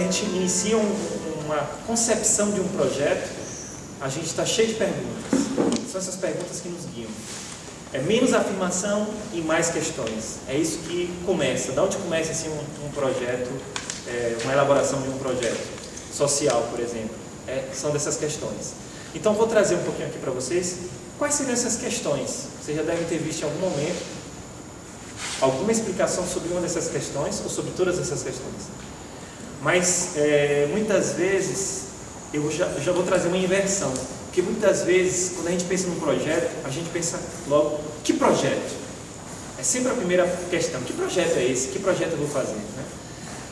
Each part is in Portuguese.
gente inicia uma concepção de um projeto, a gente está cheio de perguntas. São essas perguntas que nos guiam. É menos afirmação e mais questões. É isso que começa. Da onde começa assim, um projeto, uma elaboração de um projeto social, por exemplo? São dessas questões. Então, vou trazer um pouquinho aqui para vocês. Quais seriam essas questões? Vocês já devem ter visto em algum momento alguma explicação sobre uma dessas questões ou sobre todas essas questões. Mas, muitas vezes, eu já vou trazer uma inversão. Porque muitas vezes, quando a gente pensa num projeto, a gente pensa logo, que projeto? É sempre a primeira questão, que projeto é esse? Que projeto eu vou fazer? Né?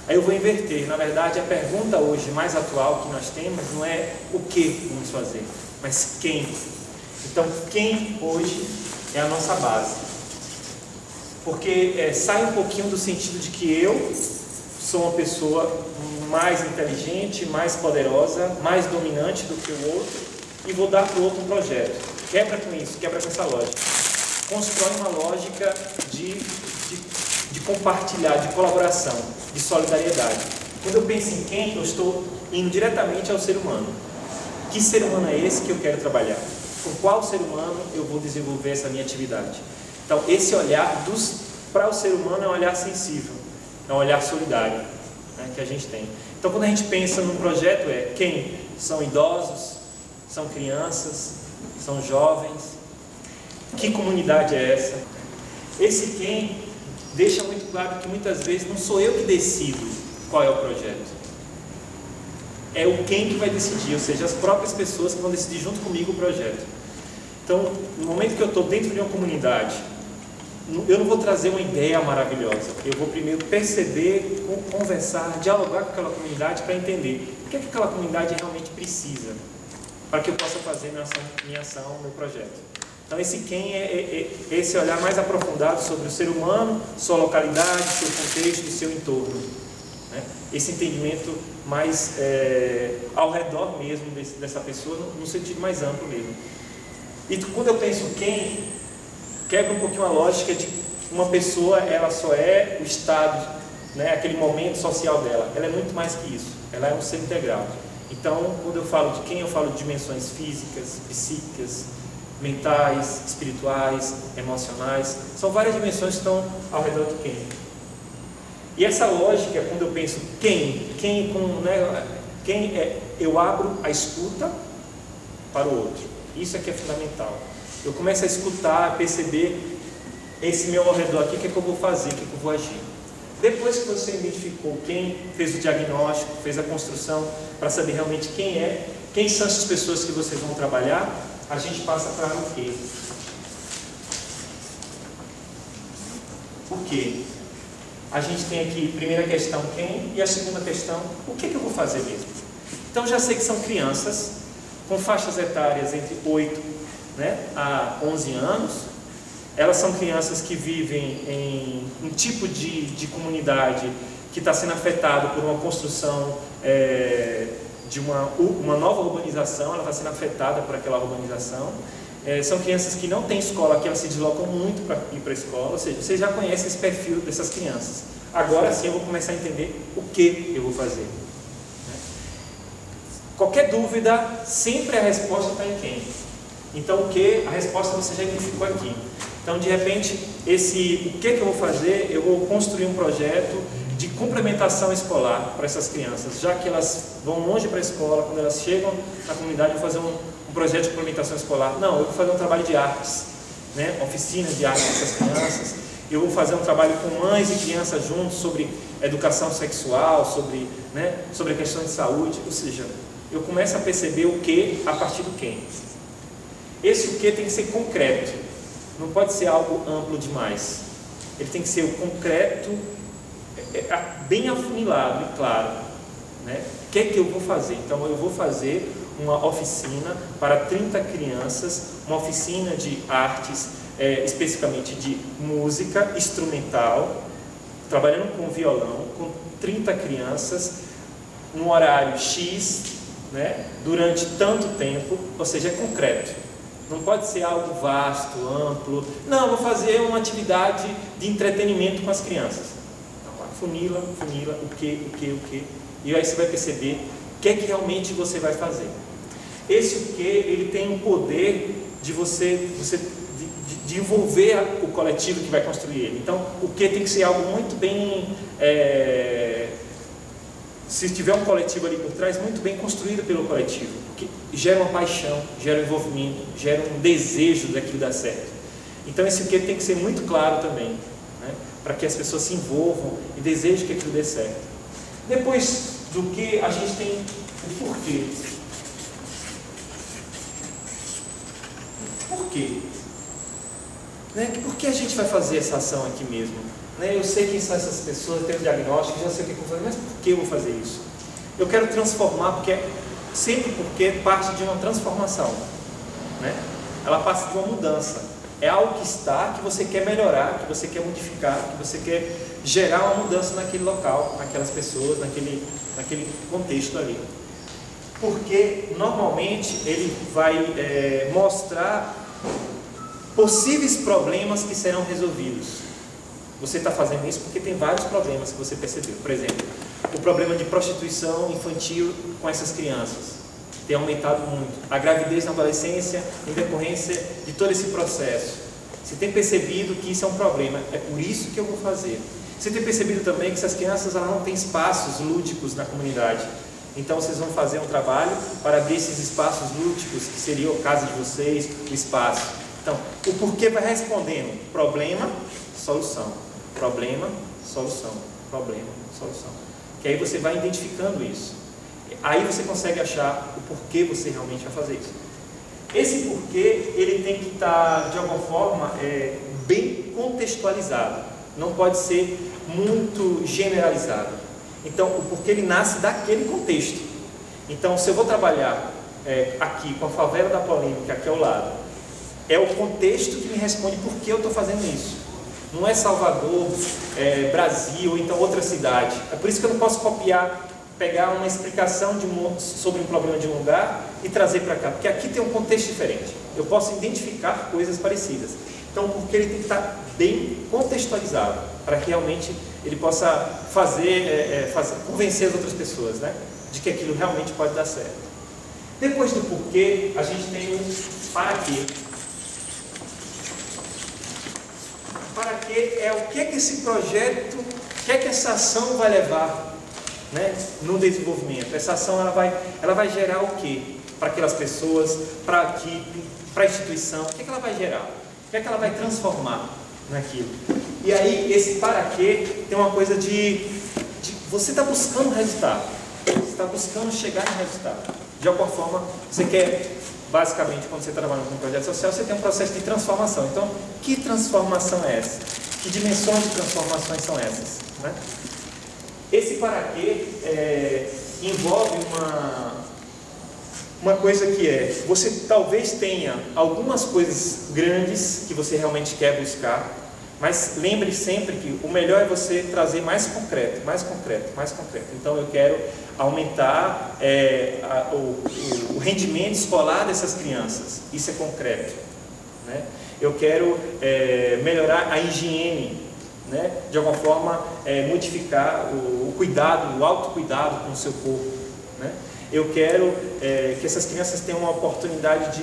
Aí eu vou inverter. Na verdade, a pergunta hoje mais atual que nós temos não é o que vamos fazer, mas quem. Então, quem hoje é a nossa base. Porque sai um pouquinho do sentido de que eu sou uma pessoa mais inteligente, mais poderosa, mais dominante do que o outro, e vou dar para o outro um projeto. Quebra com isso, quebra com essa lógica. Constrói uma lógica de compartilhar, de colaboração, de solidariedade. Quando eu penso em quem, eu estou indo diretamente ao ser humano. Que ser humano é esse que eu quero trabalhar? Com qual ser humano eu vou desenvolver essa minha atividade? Então, esse olhar para o ser humano é um olhar sensível, é um olhar solidário, né, que a gente tem. Então, quando a gente pensa num projeto, quem? São idosos? São crianças? São jovens? Que comunidade é essa? Esse quem deixa muito claro que muitas vezes não sou eu que decido qual é o projeto. É o quem que vai decidir, ou seja, as próprias pessoas que vão decidir junto comigo o projeto. Então, no momento que eu estou dentro de uma comunidade, eu não vou trazer uma ideia maravilhosa. Eu vou primeiro perceber, conversar, dialogar com aquela comunidade para entender o que aquela comunidade realmente precisa, para que eu possa fazer minha ação, meu projeto. Então, esse quem é esse olhar mais aprofundado sobre o ser humano, sua localidade, seu contexto e seu entorno. Né? Esse entendimento mais ao redor mesmo dessa pessoa, no sentido mais amplo mesmo. E quando eu penso quem, quebra um pouquinho a lógica de uma pessoa, ela só é o estado, né, aquele momento social dela. Ela é muito mais que isso. Ela é um ser integral. Então, quando eu falo de quem, eu falo de dimensões físicas, psíquicas, mentais, espirituais, emocionais. São várias dimensões que estão ao redor de quem. E essa lógica, quando eu penso eu abro a escuta para o outro. Isso aqui é fundamental. Eu começo a escutar, a perceber esse meu ao redor aqui, o que é que eu vou fazer, o que é que eu vou agir. Depois que você identificou quem, fez o diagnóstico, fez a construção para saber realmente quem são essas pessoas que vocês vão trabalhar, a gente passa para o quê? O quê? A gente tem aqui, primeira questão, quem, e a segunda questão, o que é que eu vou fazer mesmo? Então, já sei que são crianças com faixas etárias entre 8, a 11 anos. Elas são crianças que vivem em um tipo de comunidade que está sendo afetado por uma construção de uma nova urbanização. Ela está sendo afetada por aquela urbanização. São crianças que não têm escola, que elas se deslocam muito para ir para a escola. Ou seja, vocês já conhecem esse perfil dessas crianças. Agora sim eu vou começar a entender o que eu vou fazer. Qualquer dúvida, sempre a resposta está em quem. Então, o que? A resposta você já identificou aqui. Então, de repente, o que eu vou fazer? Eu vou construir um projeto de complementação escolar para essas crianças, já que elas vão longe para a escola. Quando elas chegam na comunidade, eu vou fazer um projeto de complementação escolar. Não, eu vou fazer um trabalho de artes, oficinas de artes para essas crianças. Eu vou fazer um trabalho com mães e crianças juntos sobre educação sexual, sobre a questão de saúde. Ou seja, eu começo a perceber o que a partir do quem. Esse o que tem que ser concreto, não pode ser algo amplo demais. Ele tem que ser o concreto, bem afunilado e claro. O que é que eu vou fazer? Então, eu vou fazer uma oficina para 30 crianças, uma oficina de artes, especificamente de música instrumental, trabalhando com violão, com 30 crianças, num horário X, durante tanto tempo, ou seja, é concreto. Não pode ser algo vasto, amplo. Não, vou fazer uma atividade de entretenimento com as crianças. Então, funila, o que. E aí você vai perceber o que é que realmente você vai fazer. Esse o que, ele tem o poder de de envolver o coletivo que vai construir ele. Então, o que tem que ser algo muito bem, se tiver um coletivo ali por trás, muito bem construído pelo coletivo, que gera uma paixão, gera um envolvimento, gera um desejo daquilo dar certo. Então, esse o que tem que ser muito claro também, né? Para que as pessoas se envolvam e desejem que aquilo dê certo. Depois do que, a gente tem o porquê. Por quê? Né? Por que a gente vai fazer essa ação aqui mesmo? Né? Eu sei quem são essas pessoas, eu tenho um diagnóstico, já sei o que eu vou fazer, mas por que eu vou fazer isso? Eu quero transformar, sempre porque parte de uma transformação. Né? Ela passa de uma mudança. É algo que está, que você quer melhorar, que você quer modificar, que você quer gerar uma mudança naquele local, naquelas pessoas, naquele contexto ali. Porque normalmente ele vai mostrar possíveis problemas que serão resolvidos. Você está fazendo isso porque tem vários problemas que você percebeu. Por exemplo, o problema de prostituição infantil com essas crianças tem aumentado muito. A gravidez na adolescência em decorrência de todo esse processo. Você tem percebido que isso é um problema. É por isso que eu vou fazer. Você tem percebido também que essas crianças elas não têm espaços lúdicos na comunidade. Então vocês vão fazer um trabalho para abrir esses espaços lúdicos, que seria a casa de vocês, o espaço. Então, o porquê vai respondendo: problema, solução, problema, solução, problema, solução. Que aí você vai identificando isso. Aí você consegue achar o porquê você realmente vai fazer isso. Esse porquê, ele tem que estar, de alguma forma, bem contextualizado. Não pode ser muito generalizado. Então, o porquê ele nasce daquele contexto. Então, se eu vou trabalhar aqui com a favela da Polêmica, aqui ao lado, é o contexto que me responde por que eu estou fazendo isso. Não é Salvador, Brasil, ou então outra cidade. É por isso que eu não posso pegar uma explicação sobre um problema de um lugar e trazer para cá, porque aqui tem um contexto diferente. Eu posso identificar coisas parecidas. Então, porque ele tem que estar bem contextualizado, para que realmente ele possa convencer as outras pessoas, né, de que aquilo realmente pode dar certo. Depois do porquê, a gente tem o para quê. Para quê é o que esse projeto, o que essa ação vai levar, né, no desenvolvimento. Essa ação ela vai gerar o quê? Para aquelas pessoas, para a equipe, para a instituição. O que ela vai gerar? O que ela vai transformar naquilo? E aí, esse para quê tem uma coisa de você está buscando resultado. Você está buscando chegar em resultado. De alguma forma, você quer, basicamente, quando você está trabalhando com um projeto social, você tem um processo de transformação. Então, que transformação é essa? Que dimensões de transformações são essas? Né? Esse para quê envolve uma coisa que você talvez tenha algumas coisas grandes que você realmente quer buscar, mas lembre sempre que o melhor é você trazer mais concreto, mais concreto, mais concreto. Então eu quero aumentar o rendimento escolar dessas crianças, isso é concreto, né? Eu quero melhorar a higiene, né? De alguma forma modificar o cuidado, o autocuidado com o seu corpo, né? Eu quero que essas crianças tenham uma oportunidade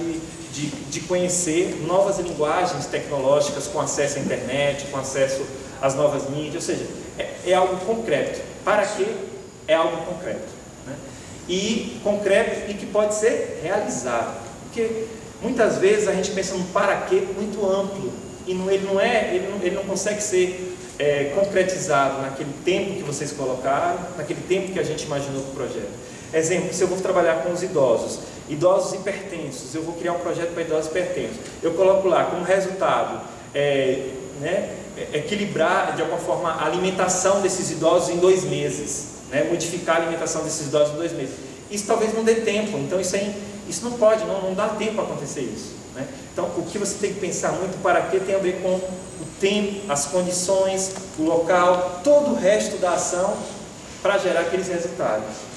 de conhecer novas linguagens tecnológicas com acesso à internet, com acesso às novas mídias, ou seja, é algo concreto. Para quê? É algo concreto, né? E concreto e que pode ser realizado, porque muitas vezes a gente pensa num para quê muito amplo e ele não consegue ser concretizado naquele tempo que vocês colocaram, naquele tempo que a gente imaginou para o projeto. Exemplo, se eu vou trabalhar com os idosos hipertensos, eu vou criar um projeto para idosos hipertensos, eu coloco lá como resultado equilibrar de alguma forma a alimentação desses idosos em 2 meses, né? Modificar a alimentação desses idosos em 2 meses. Isso talvez não dê tempo, então isso não pode, não dá tempo para acontecer isso, né? Então o que você tem que pensar muito para quê tem a ver com o tempo, as condições, o local, todo o resto da ação para gerar aqueles resultados.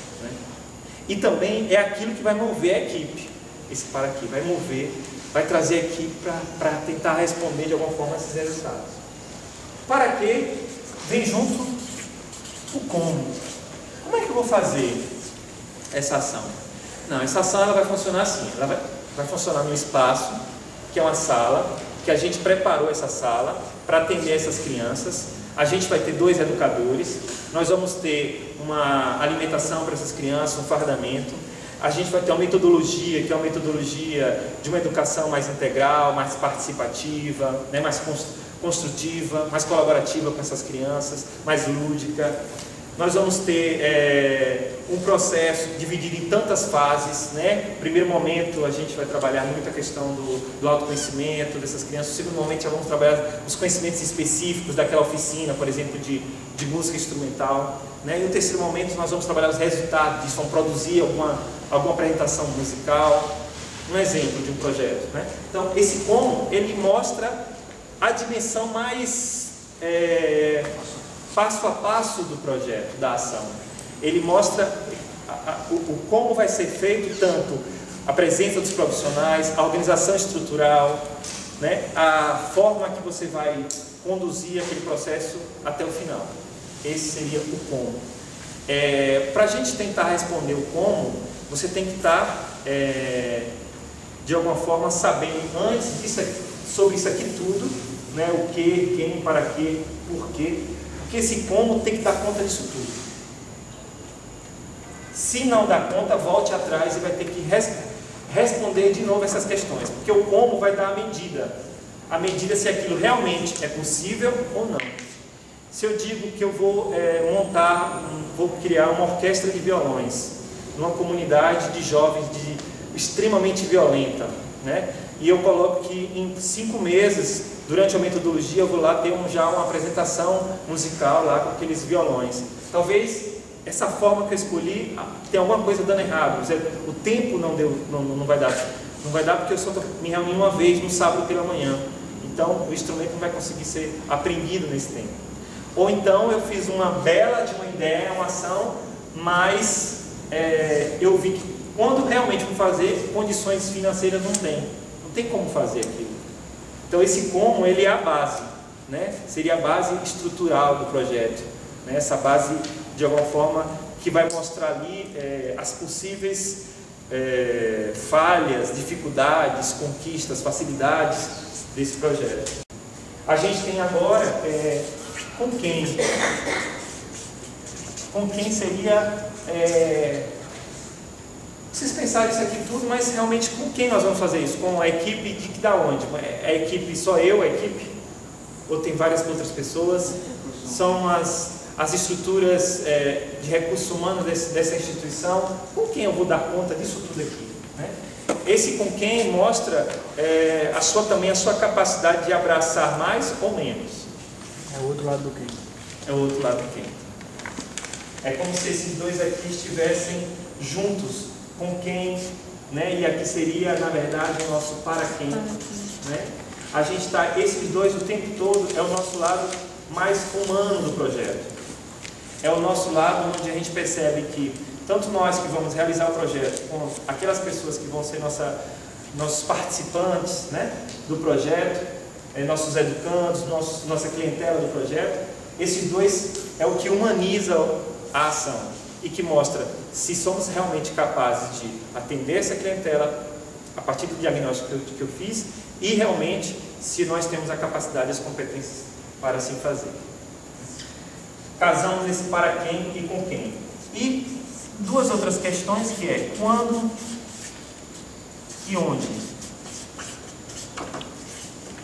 E também é aquilo que vai mover a equipe. Esse para quê vai trazer a equipe para tentar responder de alguma forma a esses resultados. Para quê vem junto o como. como é que eu vou fazer essa ação? Não, essa ação ela vai funcionar assim, ela vai funcionar num espaço, que é uma sala, que a gente preparou essa sala para atender essas crianças. A gente vai ter 2 educadores, nós vamos ter uma alimentação para essas crianças, um fardamento. A gente vai ter uma metodologia, que é uma metodologia de uma educação mais integral, mais participativa, né, mais construtiva, mais colaborativa com essas crianças, mais lúdica. Nós vamos ter um processo dividido em tantas fases, né? No primeiro momento a gente vai trabalhar muito a questão do autoconhecimento dessas crianças. No segundo momento já vamos trabalhar os conhecimentos específicos daquela oficina, por exemplo, de música instrumental, né? E no terceiro momento nós vamos trabalhar os resultados disso, vamos produzir alguma apresentação musical, um exemplo de um projeto, né? Então esse como, ele mostra a dimensão mais passo a passo do projeto, da ação. Ele mostra o como vai ser feito, tanto a presença dos profissionais, a organização estrutural, né? A forma que você vai conduzir aquele processo até o final. Esse seria o como. Para a gente tentar responder o como, você tem que estar, de alguma forma, sabendo antes disso aqui, sobre isso aqui tudo, né? O que, quem, para quê, por quê. Porque esse como tem que dar conta disso tudo. Se não dá conta, volte atrás e vai ter que responder de novo essas questões. Porque o como vai dar a medida se aquilo realmente é possível ou não. Se eu digo que eu vou vou criar uma orquestra de violões numa comunidade de jovens extremamente violenta, né? E eu coloco que em 5 meses, durante a metodologia, eu vou lá ter já uma apresentação musical lá com aqueles violões. Talvez essa forma que eu escolhi tenha alguma coisa dando errado. O tempo não vai dar porque eu só me reuni uma vez no sábado pela manhã. Então o instrumento não vai conseguir ser aprendido nesse tempo. Ou então eu fiz uma bela de uma ideia, uma ação, mas eu vi que quando realmente vou fazer, condições financeiras não tem como fazer aquilo. Então esse como, ele é a base, né? Seria a base estrutural do projeto, né? Essa base, de alguma forma, que vai mostrar ali as possíveis falhas, dificuldades, conquistas, facilidades desse projeto. A gente tem agora com quem? Com quem seria... Vocês pensaram isso aqui tudo, mas realmente com quem nós vamos fazer isso? Com a equipe da onde? É a equipe só eu, a equipe? Ou tem várias outras pessoas? São as estruturas de recursos humanos dessa instituição? Com quem eu vou dar conta disso tudo aqui? Né? Esse com quem mostra também a sua capacidade de abraçar mais ou menos. É o outro lado do quem? É o outro lado do quem. É como se esses dois aqui estivessem juntos com quem, né? E aqui seria, na verdade, o nosso para quem, né? A gente está, esses dois o tempo todo, é o nosso lado mais humano do projeto. É o nosso lado onde a gente percebe que, tanto nós que vamos realizar o projeto, como aquelas pessoas que vão ser nossos participantes, né, do projeto, nossos educandos, nossa clientela do projeto, esses dois é o que humaniza a ação e que mostra se somos realmente capazes de atender essa clientela a partir do diagnóstico que eu fiz e realmente se nós temos a capacidade e as competências para assim fazer. Casamos esse para quem e com quem. E 2 outras questões que é quando e onde.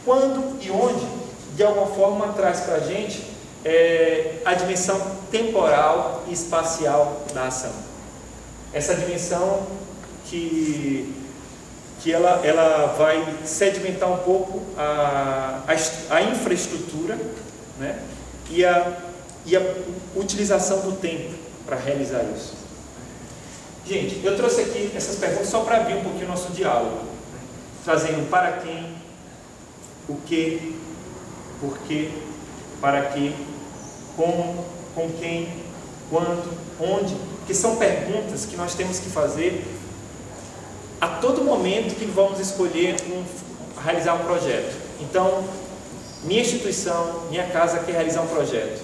Quando e onde, de alguma forma, traz para a gente a dimensão temporal e espacial da ação. Essa dimensão que ela vai sedimentar um pouco a infraestrutura, né? e a utilização do tempo para realizar isso. Gente, eu trouxe aqui essas perguntas só para abrir um pouquinho o nosso diálogo, trazendo para quem, o que, por quê, para quê, como, com quem, quando, onde, que são perguntas que nós temos que fazer a todo momento que vamos escolher realizar um projeto. Então, minha instituição, minha casa quer realizar um projeto.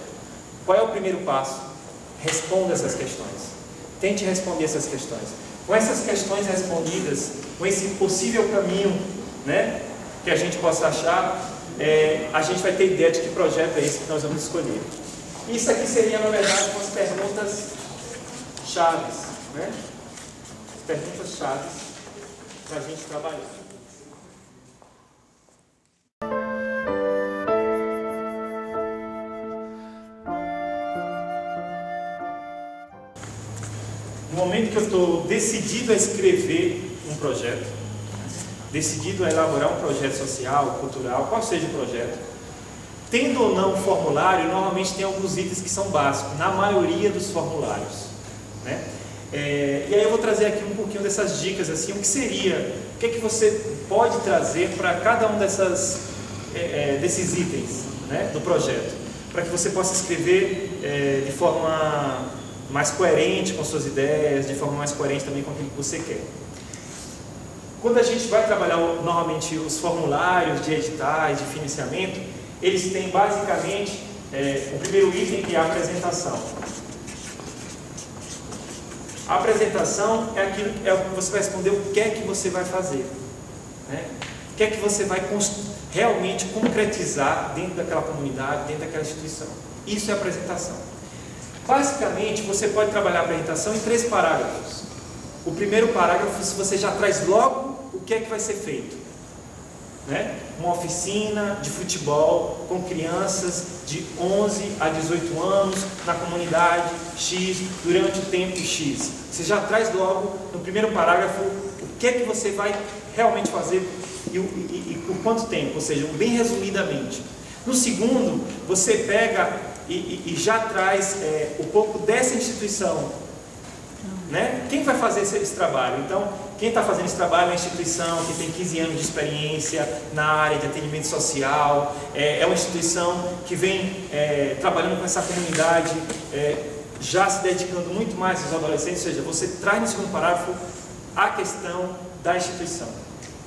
Qual é o primeiro passo? Responda essas questões. Tente responder essas questões. Com essas questões respondidas, com esse possível caminho, né, que a gente possa achar, a gente vai ter ideia de que projeto é esse que nós vamos escolher. Isso aqui seria, na verdade, umas perguntas chaves, né? Perguntas chaves para a gente trabalhar. No momento que eu estou decidido a escrever um projeto, decidido a elaborar um projeto social, cultural, qual seja o projeto, tendo ou não um formulário, normalmente tem alguns itens que são básicos, na maioria dos formulários, né? E aí eu vou trazer aqui um pouquinho dessas dicas, assim, o que seria, o que é que você pode trazer para cada um desses itens, né, do projeto, para que você possa escrever de forma mais coerente com suas ideias, de forma mais coerente também com aquilo que você quer. Quando a gente vai trabalhar normalmente os formulários de editais, de financiamento, eles têm basicamente o primeiro item, que é a apresentação. A apresentação é o que você vai responder, o que é que você vai fazer, né? O que é que você vai realmente concretizar dentro daquela comunidade, dentro daquela instituição. Isso é a apresentação. Basicamente, você pode trabalhar a apresentação em 3 parágrafos. O primeiro parágrafo, você já traz logo o que é que vai ser feito, né? Uma oficina de futebol com crianças de 11 a 18 anos na comunidade X, durante o tempo X. Você já traz logo no primeiro parágrafo o que é que você vai realmente fazer e por quanto tempo, ou seja, bem resumidamente. No segundo, você pega e já traz um pouco dessa instituição, né? Quem vai fazer esse trabalho? Então, quem está fazendo esse trabalho é uma instituição que tem 15 anos de experiência na área de atendimento social, é uma instituição que vem trabalhando com essa comunidade, já se dedicando muito mais aos adolescentes, ou seja, você traz no segundo parágrafo a questão da instituição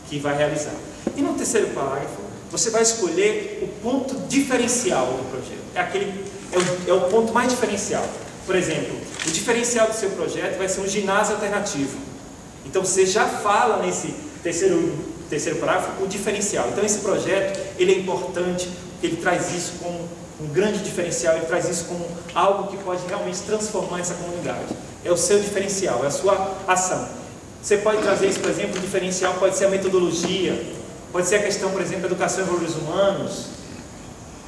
que vai realizar. E no terceiro parágrafo, você vai escolher o ponto diferencial do projeto. É o ponto mais diferencial. Por exemplo, o diferencial do seu projeto vai ser um ginásio alternativo. Então você já fala nesse terceiro parágrafo o diferencial. Então esse projeto, ele é importante, ele traz isso como um grande diferencial, ele traz isso como algo que pode realmente transformar essa comunidade. É o seu diferencial, é a sua ação. Você pode trazer isso, por exemplo, o diferencial pode ser a metodologia, pode ser a questão, por exemplo, da educação e valores humanos.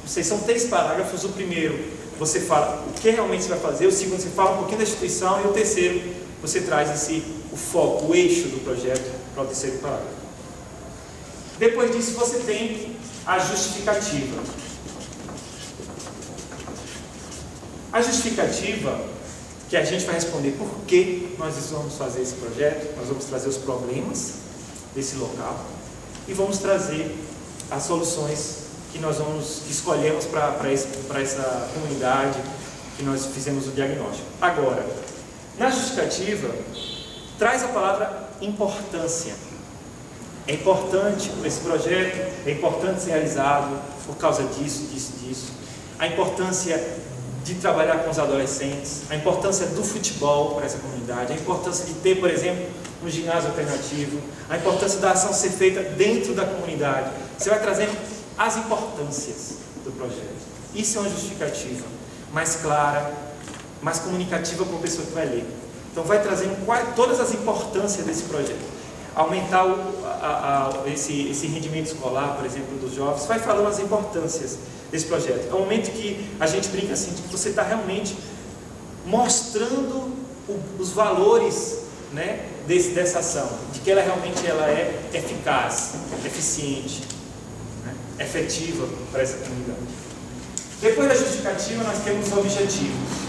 São 3 parágrafos. O primeiro, você fala o que realmente você vai fazer. O segundo, você fala um pouquinho da instituição. E o terceiro, você traz o foco, o eixo do projeto para o terceiro parágrafo. Depois disso, você tem a justificativa. A justificativa, que a gente vai responder por que nós vamos fazer esse projeto, nós vamos trazer os problemas desse local e vamos trazer as soluções que nós escolhemos para essa comunidade que nós fizemos o diagnóstico. Agora, na justificativa, traz a palavra importância. É importante esse projeto, é importante ser realizado por causa disso. A importância de trabalhar com os adolescentes, a importância do futebol para essa comunidade, a importância de ter, por exemplo, um ginásio alternativo, a importância da ação ser feita dentro da comunidade. Você vai trazendo as importâncias do projeto. Isso é uma justificativa mais clara, mais comunicativa para a pessoa que vai ler. Então vai trazendo todas as importâncias desse projeto. Aumentar esse rendimento escolar, por exemplo, dos jovens, vai falando as importâncias desse projeto. É um momento que a gente brinca assim, de que você está realmente mostrando os valores, né, dessa ação, de que ela realmente é eficaz, eficiente, né, efetiva para essa comunidade. Depois da justificativa, nós temos os objetivos.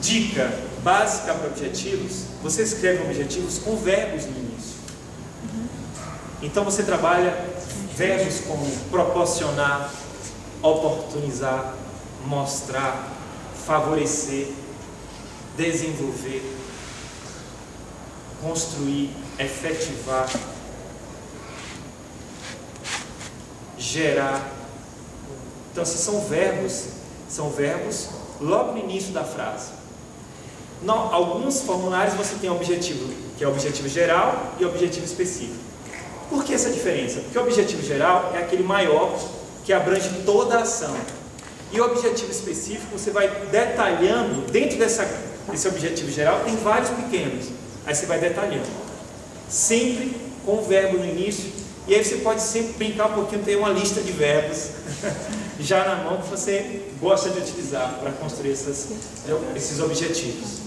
Dica básica para objetivos: você escreve objetivos com verbos no início. Então você trabalha verbos como proporcionar, oportunizar, mostrar, favorecer, desenvolver, construir, efetivar, gerar, Então, se são verbos logo no início da frase. Não, alguns formulários você tem objetivo, que é objetivo geral e objetivo específico. Por que essa diferença? Porque o objetivo geral é aquele maior, que abrange toda a ação. E o objetivo específico, você vai detalhando, dentro desse objetivo geral, tem vários pequenos. Aí você vai detalhando. Sempre com o verbo no início. E aí você pode sempre brincar um pouquinho, ter uma lista de verbos já na mão que você gosta de utilizar para construir esses objetivos.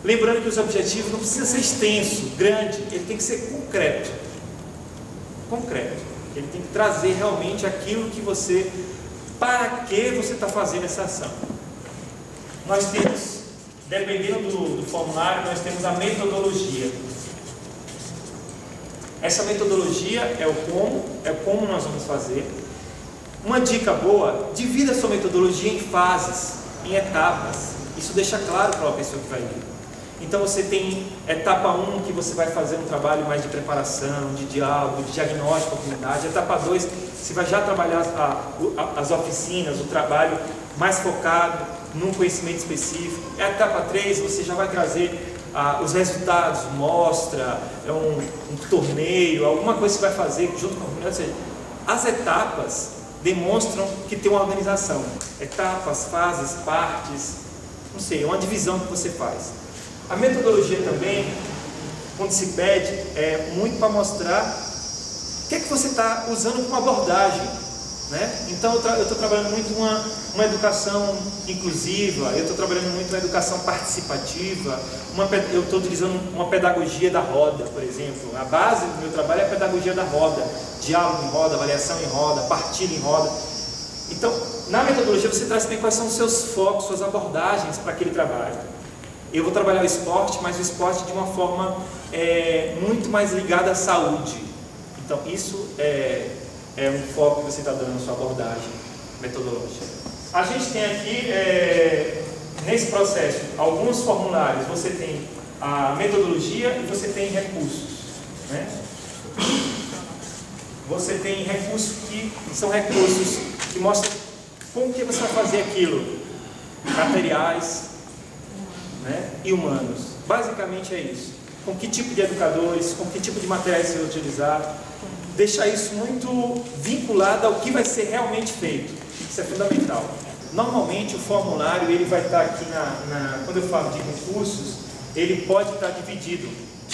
Lembrando que os objetivos não precisam ser extenso, grande, ele tem que ser concreto. Concreto. Ele tem que trazer realmente aquilo que você, para que você está fazendo essa ação. Nós temos, dependendo do formulário, nós temos a metodologia. Essa metodologia é o como nós vamos fazer. Uma dica boa, divida a sua metodologia em fases, em etapas. Isso deixa claro para a pessoa que vai ler. Então você tem etapa 1, que você vai fazer um trabalho mais de preparação, de diálogo, de diagnóstico com a comunidade. Etapa 2, você vai já trabalhar as oficinas, o trabalho mais focado num conhecimento específico. Etapa 3, você já vai trazer os resultados, mostra, um torneio, alguma coisa que você vai fazer junto com a comunidade. Ou seja, as etapas demonstram que tem uma organização. Etapas, fases, partes, não sei, é uma divisão que você faz. A metodologia também, quando se pede, é muito para mostrar o que é que você está usando como abordagem, né? Então eu estou trabalhando muito uma educação inclusiva, eu estou trabalhando muito uma educação participativa, eu estou utilizando uma pedagogia da roda, por exemplo. A base do meu trabalho é a pedagogia da roda, diálogo em roda, avaliação em roda, partilha em roda. Então, na metodologia você traz também quais são os seus focos, suas abordagens para aquele trabalho. Eu vou trabalhar o esporte, mas o esporte de uma forma muito mais ligada à saúde. Então, isso é um foco que você está dando na sua abordagem metodológica. A gente tem aqui, nesse processo, alguns formulários. Você tem a metodologia e você tem recursos, né? Você tem recursos que são recursos que mostram como que você vai fazer aquilo. Materiais, né, e humanos. Basicamente é isso. Com que tipo de educadores, com que tipo de materiais você vai utilizar. Deixar isso muito vinculado ao que vai ser realmente feito. Isso é fundamental. Normalmente o formulário ele vai estar aqui quando eu falo de recursos, ele pode estar dividido,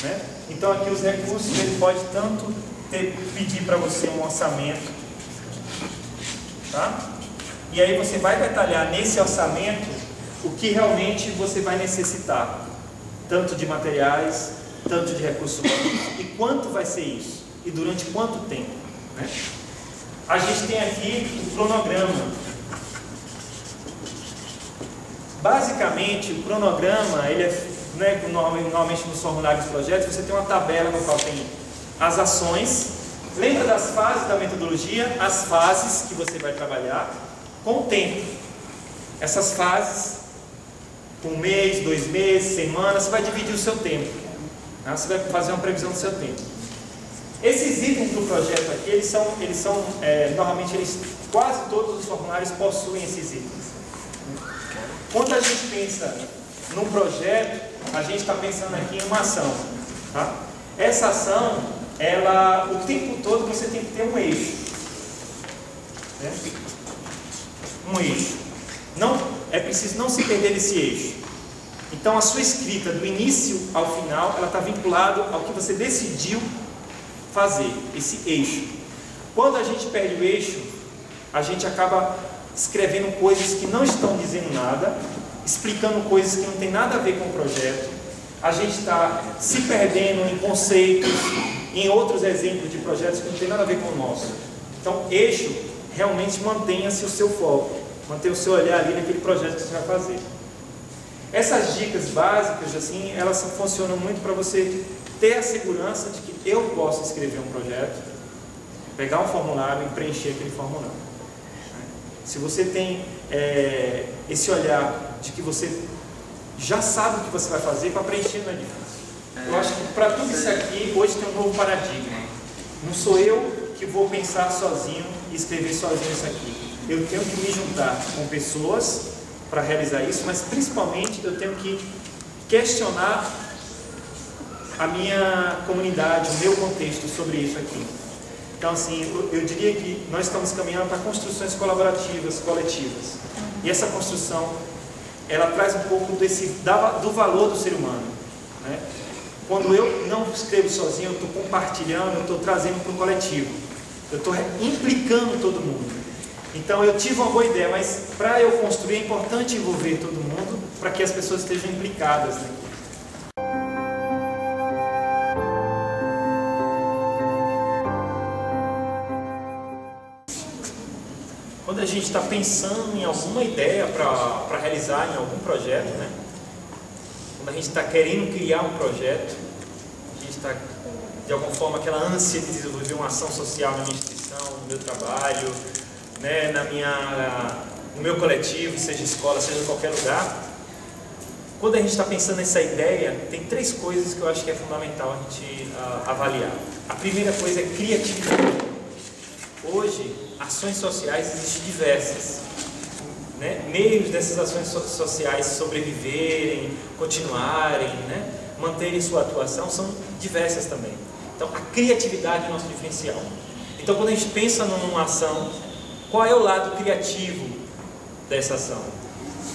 né? Então aqui os recursos ele pode tanto pedir para você um orçamento, tá? E aí você vai detalhar nesse orçamento o que realmente você vai necessitar, tanto de materiais, tanto de recursos humanos, e quanto vai ser isso, e durante quanto tempo, né? A gente tem aqui o cronograma. Basicamente, o cronograma, ele né, normalmente nos formulários de projetos, você tem uma tabela no qual tem as ações. Lembra das fases da metodologia? As fases que você vai trabalhar com o tempo. Essas fases, com um mês, 2 meses, semanas, você vai dividir o seu tempo, né? Você vai fazer uma previsão do seu tempo. Esses itens do projeto aqui, eles são normalmente, quase todos os formulários possuem esses itens. Quando a gente pensa num projeto, a gente está pensando aqui em uma ação, tá? Essa ação, o tempo todo você tem que ter um eixo, né? Um eixo. É preciso não se perder desse eixo. Então a sua escrita do início ao final, ela está vinculada ao que você decidiu fazer, esse eixo. Quando a gente perde o eixo, a gente acaba escrevendo coisas que não estão dizendo nada, explicando coisas que não tem nada a ver com o projeto. A gente está se perdendo em conceitos, em outros exemplos de projetos que não tem nada a ver com o nosso. Então, eixo, realmente mantenha-se o seu foco, mantenha o seu olhar ali naquele projeto que você vai fazer. Essas dicas básicas, assim, elas funcionam muito para você ter a segurança de que eu posso escrever um projeto, pegar um formulário e preencher aquele formulário. Se você tem esse olhar de que você já sabe o que você vai fazer, para preencher não é difícil. Eu acho que para tudo isso aqui, hoje tem um novo paradigma. Não sou eu que vou pensar sozinho e escrever sozinho isso aqui. eu tenho que me juntar com pessoas para realizar isso, mas principalmente eu tenho que questionar a minha comunidade, o meu contexto sobre isso aqui. Então, assim, eu diria que nós estamos caminhando para construções colaborativas, coletivas. E essa construção, ela traz um pouco do valor do ser humano, né? Quando eu não escrevo sozinho, eu estou compartilhando, eu estou trazendo para o coletivo. Eu estou implicando todo mundo. Então, eu tive uma boa ideia, mas para eu construir é importante envolver todo mundo para que as pessoas estejam implicadas, né? Quando a gente está pensando em alguma ideia para realizar em algum projeto, né? Quando a gente está querendo criar um projeto, a gente está, de alguma forma, aquela ânsia de desenvolver uma ação social na minha instituição, no meu trabalho, né? No meu coletivo, seja escola, seja em qualquer lugar. Quando a gente está pensando nessa ideia, tem 3 coisas que eu acho que é fundamental a gente avaliar. A primeira coisa é criatividade. Hoje, ações sociais existem diversas, né? Meios dessas ações sociais sobreviverem, continuarem, né? Manterem sua atuação são diversas também. Então, a criatividade é o nosso diferencial. Então, quando a gente pensa numa ação, qual é o lado criativo dessa ação?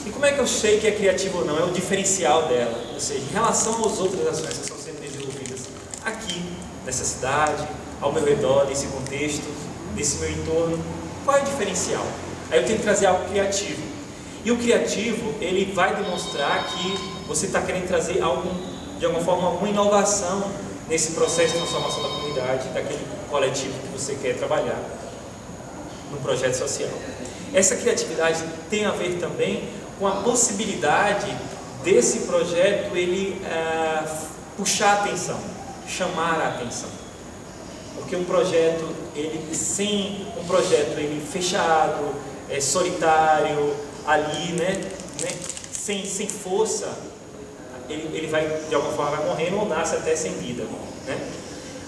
E como é que eu sei que é criativo ou não? É o diferencial dela, ou seja, em relação às outras ações que estão sendo desenvolvidas aqui, nessa cidade, ao meu redor, nesse contexto, nesse meu entorno, qual é o diferencial? Aí eu tenho que trazer algo criativo. E o criativo, ele vai demonstrar que você está querendo trazer de alguma forma, alguma inovação nesse processo de transformação da comunidade, daquele coletivo que você quer trabalhar no projeto social. Essa criatividade tem a ver também com a possibilidade desse projeto ele puxar a atenção, chamar a atenção. Porque um projeto ele fechado, solitário, ali, né, sem força, ele vai, de alguma forma, vai morrendo ou nasce até sem vida, né?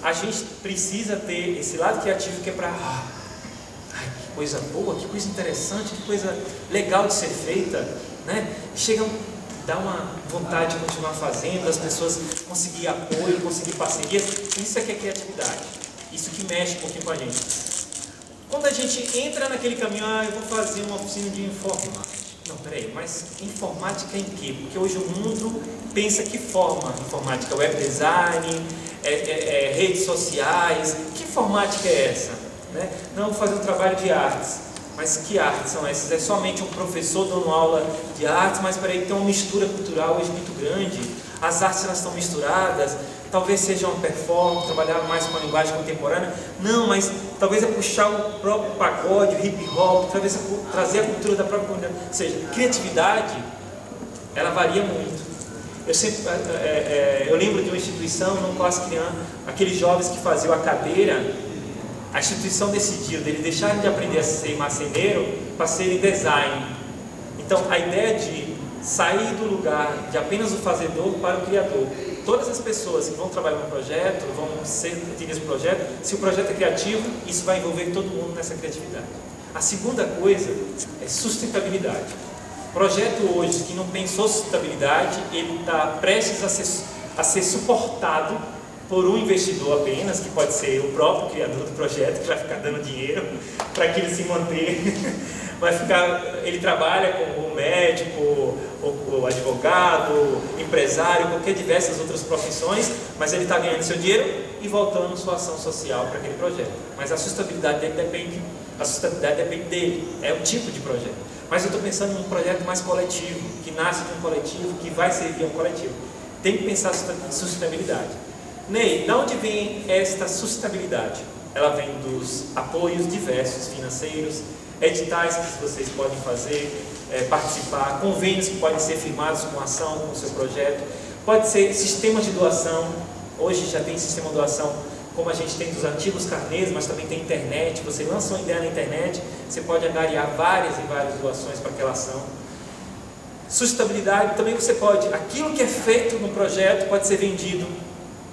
A gente precisa ter esse lado criativo que é para... que coisa boa, que coisa interessante, que coisa legal de ser feita, né? Chega a dar uma vontade de continuar fazendo, as pessoas conseguir apoio, conseguir parceria. Isso é que é criatividade. Isso que mexe um pouquinho com a gente. Quando a gente entra naquele caminho, eu vou fazer uma oficina de informática. Não, peraí, mas informática em quê? Porque hoje o mundo pensa que forma informática, web design, redes sociais. Que informática é essa? Né? Não, vou fazer um trabalho de artes. Mas que artes são essas? É somente um professor dando aula de artes, mas peraí, tem uma mistura cultural hoje muito grande. As artes elas estão misturadas. Talvez seja uma performance, trabalhar mais com a linguagem contemporânea. Não, mas talvez é puxar o próprio pagode, o hip hop, talvez é trazer a cultura da própria comunidade. Ou seja, criatividade, ela varia muito. Eu lembro de uma instituição, no Clascrian, aqueles jovens que faziam a cadeira, a instituição decidiu deles deixarem de aprender a ser marceneiro para serem design. Então, a ideia de sair do lugar de apenas o fazedor para o criador. Todas as pessoas que vão trabalhar no projeto, vão ser atendidas no projeto, se o projeto é criativo, isso vai envolver todo mundo nessa criatividade. A segunda coisa é sustentabilidade. O projeto hoje que não pensou sustentabilidade, ele está prestes a ser suportado por um investidor apenas, que pode ser o próprio criador do projeto, que vai ficar dando dinheiro para que ele se manter. Ele trabalha como médico, ou advogado, empresário, qualquer diversas outras profissões, mas ele está ganhando seu dinheiro e voltando sua ação social para aquele projeto. Mas a sustentabilidade dele dele, é o tipo de projeto. Mas eu estou pensando em um projeto mais coletivo, que nasce de um coletivo, que vai servir a um coletivo. Tem que pensar em sustentabilidade. Ney, de onde vem esta sustentabilidade? Ela vem dos apoios diversos financeiros, editais que vocês podem fazer, participar, convênios que podem ser firmados com ação, com o seu projeto, pode ser sistemas de doação. Hoje já tem sistema de doação, como a gente tem dos antigos carnês, mas também tem internet. Você lança uma ideia na internet, você pode angariar várias e várias doações para aquela ação. Sustentabilidade, também você pode, aquilo que é feito no projeto pode ser vendido,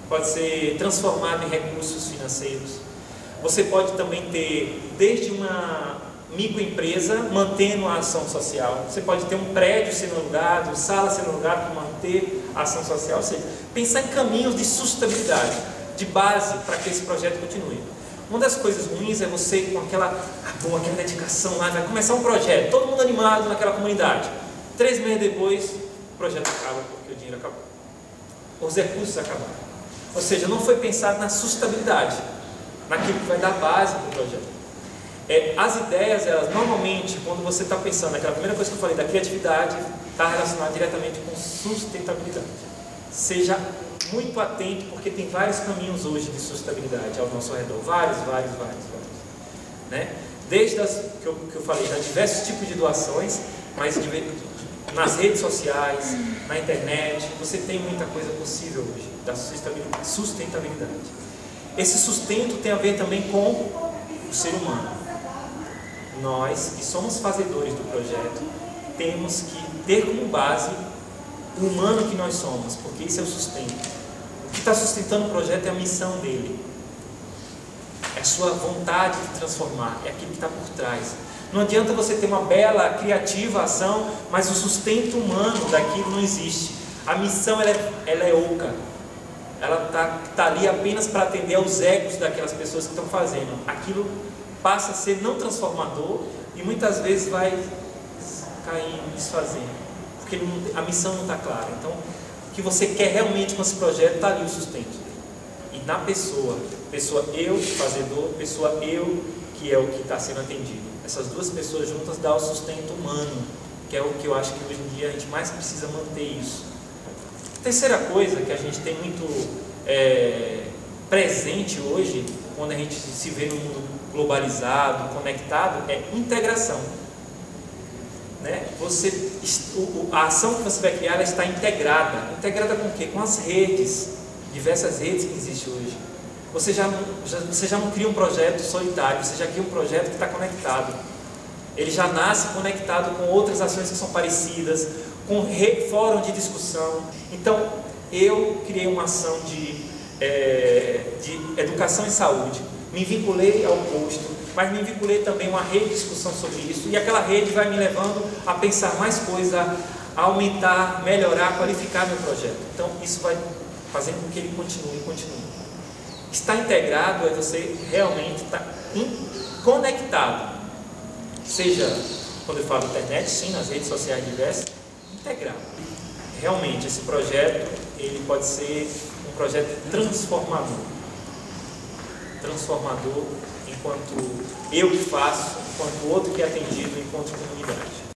pode ser transformado em recursos financeiros. Você pode também ter desde microempresa mantendo a ação social. Você pode ter um prédio sendo alugado, sala sendo alugada para manter a ação social. Ou seja, pensar em caminhos de sustentabilidade, de base para que esse projeto continue. Uma das coisas ruins é você, com aquela dedicação lá, vai começar um projeto, todo mundo animado naquela comunidade. 3 meses depois, o projeto acaba porque o dinheiro acabou. Os recursos acabaram. Ou seja, não foi pensado na sustentabilidade, naquilo que vai dar base para o projeto. As ideias, elas normalmente, quando você está pensando, aquela primeira coisa que eu falei da criatividade, está relacionada diretamente com sustentabilidade. Seja muito atento, porque tem vários caminhos hoje de sustentabilidade ao nosso redor, vários, né? Desde as que eu falei, das diversos tipos de doações, mas nas redes sociais, na internet, você tem muita coisa possível hoje da sustentabilidade. Esse sustento tem a ver também com o ser humano. Nós, que somos fazedores do projeto, temos que ter como base o humano que nós somos, porque isso é o sustento. O que está sustentando o projeto é a missão dele, é a sua vontade de transformar, é aquilo que está por trás. Não adianta você ter uma bela, criativa ação, mas o sustento humano daquilo não existe. A missão ela é oca, ela está ali apenas para atender aos egos daquelas pessoas que estão fazendo. Aquilo passa a ser não transformador e muitas vezes vai caindo, desfazendo, porque a missão não está clara. Então, o que você quer realmente com esse projeto, está ali o sustento dele. E na pessoa eu, fazedor, pessoa eu, que é o que está sendo atendido. Essas duas pessoas juntas dão o sustento humano, que é o que eu acho que hoje em dia a gente mais precisa manter isso. Terceira coisa que a gente tem muito presente hoje, quando a gente se vê no mundo globalizado, conectado, é integração. Né? A ação que você vai criar, ela está integrada. Integrada com o quê? Com as redes, diversas redes que existem hoje. Você já não cria um projeto solitário, você já cria um projeto que está conectado. Ele já nasce conectado com outras ações que são parecidas, com fórum de discussão. Então, eu criei uma ação de educação e saúde. Me vinculei ao posto, mas me vinculei também a uma rede de discussão sobre isso. E aquela rede vai me levando a pensar mais coisas, a aumentar, melhorar, qualificar meu projeto. Então, isso vai fazendo com que ele continue. Estar integrado é você realmente estar conectado. Seja, quando eu falo internet, sim, nas redes sociais diversas, integrado. Realmente, esse projeto, ele pode ser um projeto transformador. Transformador enquanto eu que faço, enquanto o outro que é atendido, enquanto comunidade.